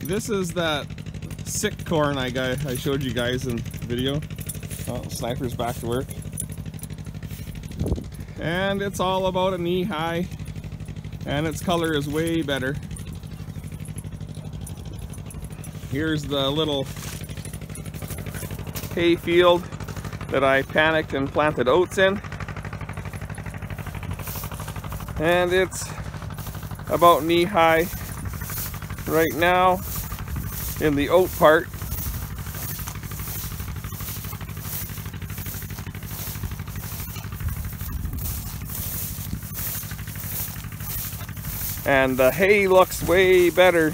This is that sick corn I showed you guys in the video. Oh, Sniper's back to work. And it's all about a knee high, and its color is way better. Here's the little hay field that I panicked and planted oats in. And it's about knee high right now in the oat part. And the hay looks way better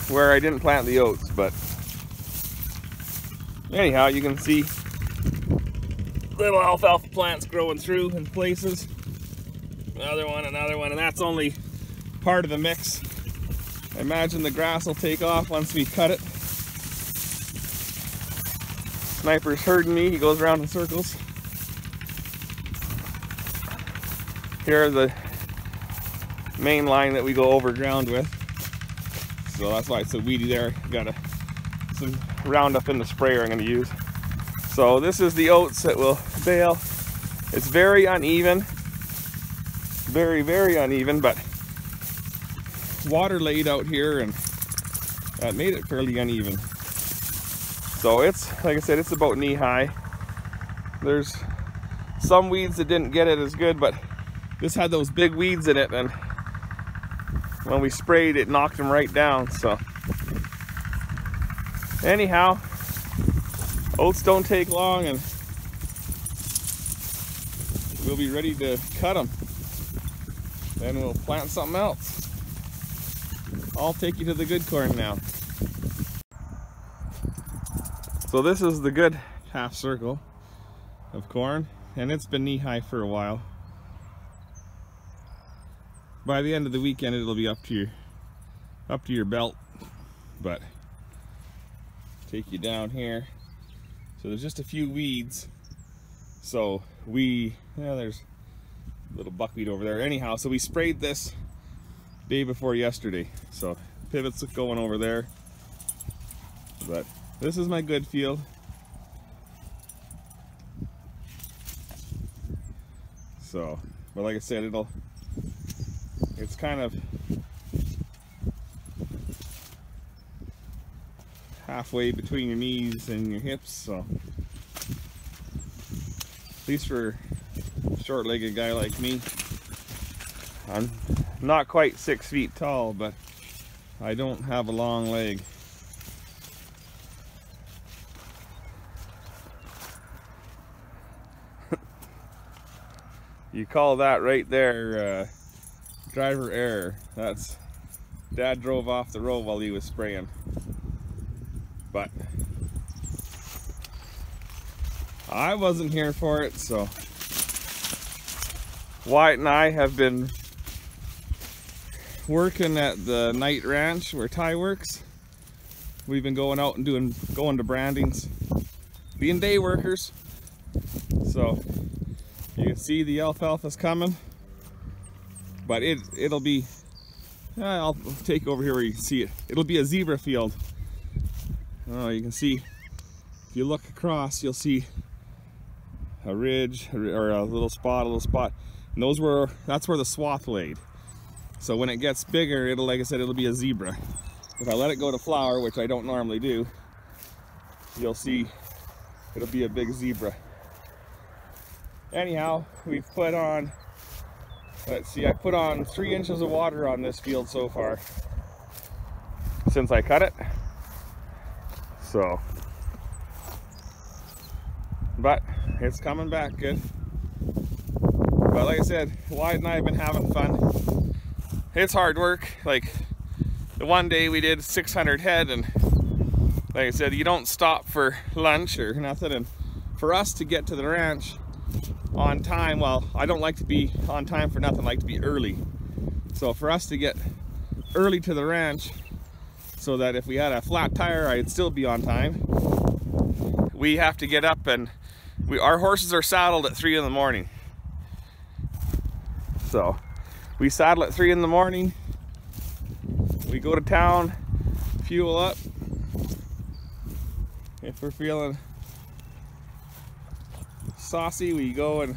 where I didn't plant the oats, but anyhow, you can see little alfalfa plants growing through in places. Another one, and that's only part of the mix. I imagine the grass will take off once we cut it. Sniper's herding me, he goes around in circles. Here are the main line that we go over ground with, so that's why it's so weedy there. Got some Roundup in the sprayer I'm going to use. So this is the oats that will bale. It's very uneven, very uneven, but water laid out here and that made it fairly uneven. So it's, like I said, it's about knee high. There's some weeds that didn't get it as good, but this had those big weeds in it, and when we sprayed it knocked them right down. So anyhow, oats don't take long and we'll be ready to cut them. Then we'll plant something else. I'll take you to the good corn now. So this is the good half circle of corn, and it's been knee high for a while. By the end of the weekend, it'll be up to your belt. But take you down here. So there's just a few weeds. So there's a little buckwheat over there. Anyhow, so we sprayed this day before yesterday. So pivots going over there. But this is my good field. So, but like I said, it's kind of halfway between your knees and your hips, so at least for a short-legged guy like me. I'm not quite 6 feet tall, but I don't have a long leg. You call that right there driver error. That's Dad drove off the road while he was spraying. But I wasn't here for it, so Wyatt and I have been working at the night ranch where Ty works. We've been going out and going to brandings, being day workers. So you can see the alfalfa's coming, but it'll be, I'll take over here where you can see it. It'll be a zebra field. Oh, you can see, if you look across, you'll see a ridge or a little spot. And that's where the swath laid. So when it gets bigger, like I said, it'll be a zebra. If I let it go to flower, which I don't normally do, you'll see it'll be a big zebra. Anyhow, we've put on, let's see, I put on 3 inches of water on this field so far since I cut it. So, but it's coming back good. But like I said, Wyatt and I have been having fun. It's hard work. Like the one day we did 600 head, and like I said, you don't stop for lunch or nothing. And for us to get to the ranch on time, well, I don't like to be on time for nothing, I like to be early. So for us to get early to the ranch so that if we had a flat tire, I'd still be on time, we have to get up, and our horses are saddled at 3 in the morning. So we saddle at 3 in the morning, we go to town, fuel up. If we're feeling saucy, we go and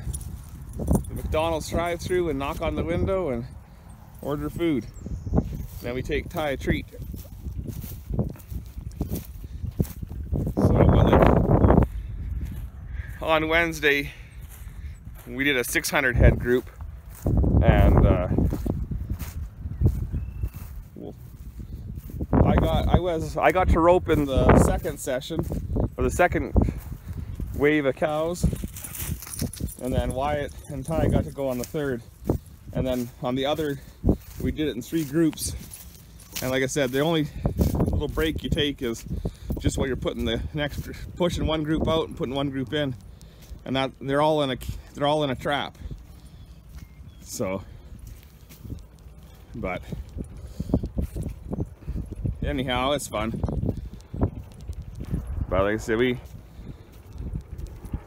the McDonald's drive-thru and knock on the window and order food. Then we take Ty a treat. So on Wednesday, we did a 600 head group, and I got to rope in the second session, or the second wave of cows, and then Wyatt and Ty got to go on the third, and then on the other we did it in 3 groups. And like I said, the only little break you take is just while you're putting the next, pushing one group out and putting one group in, and that they're all in a trap. So, but anyhow, it's fun. But like I said, we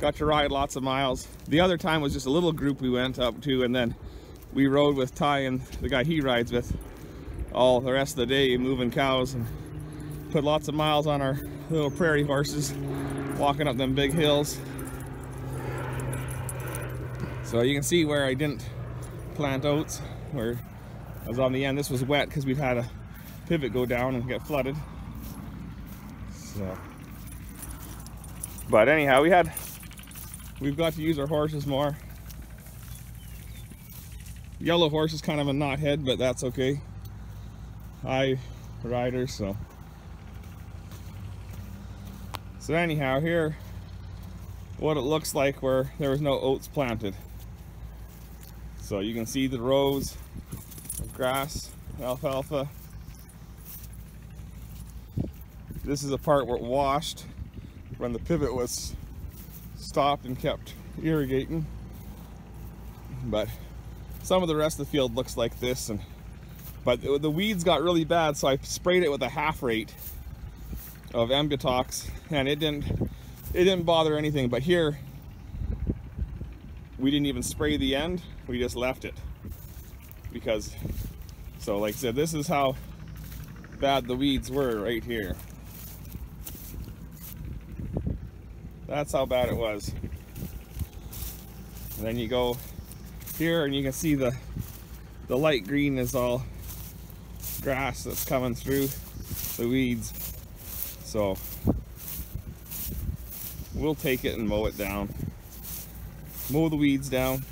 got to ride lots of miles. The other time was just a little group we went up to, and then we rode with Ty and the guy he rides with all the rest of the day, moving cows, and put lots of miles on our little prairie horses, walking up them big hills. So you can see where I didn't plant oats, where I was on the end. This was wet because we've had a pivot go down and get flooded. So, but anyhow, we've got to use our horses more. Yellow horse is kind of a knothead, but that's okay. I rider, so anyhow, here what it looks like where there was no oats planted. So you can see the rows of grass, alfalfa. This is a part where it washed when the pivot was stopped and kept irrigating. But some of the rest of the field looks like this, but the weeds got really bad, so I sprayed it with a half rate of Embutox, and it didn't bother anything. But here we didn't even spray the end, we just left it, because, so like I said, this is how bad the weeds were right here. That's how bad it was. And then you go here and you can see the light green is all grass that's coming through the weeds. So we'll take it and mow it down, mow the weeds down.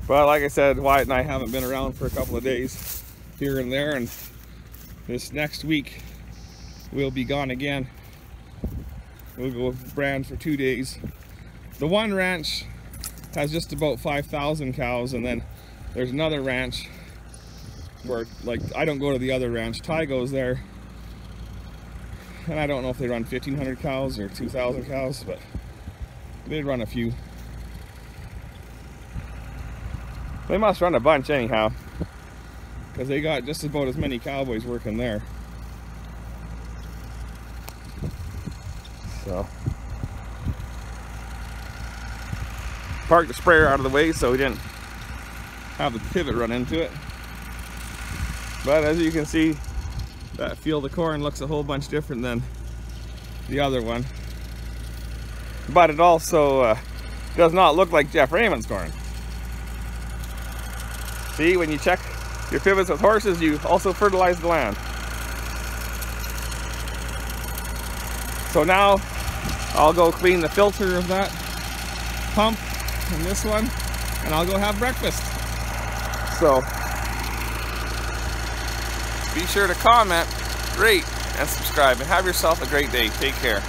But like I said, Wyatt and I haven't been around for a couple of days here and there, and this next week we'll be gone again. We'll go brand for 2 days. The one ranch has just about 5,000 cows, and then there's another ranch where, like, I don't go to the other ranch. Ty goes there, and I don't know if they run 1,500 cows or 2,000 cows, but they run a few. They must run a bunch anyhow, because they got just about as many cowboys working there. So, parked the sprayer out of the way so we didn't have the pivot run into it. But as you can see, that field of corn looks a whole bunch different than the other one. But it also does not look like Jeff Raymond's corn. See, when you check your pivots with horses, you also fertilize the land. So now I'll go clean the filter of that pump and this one, and I'll go have breakfast. So be sure to comment, rate, and subscribe, and have yourself a great day. Take care.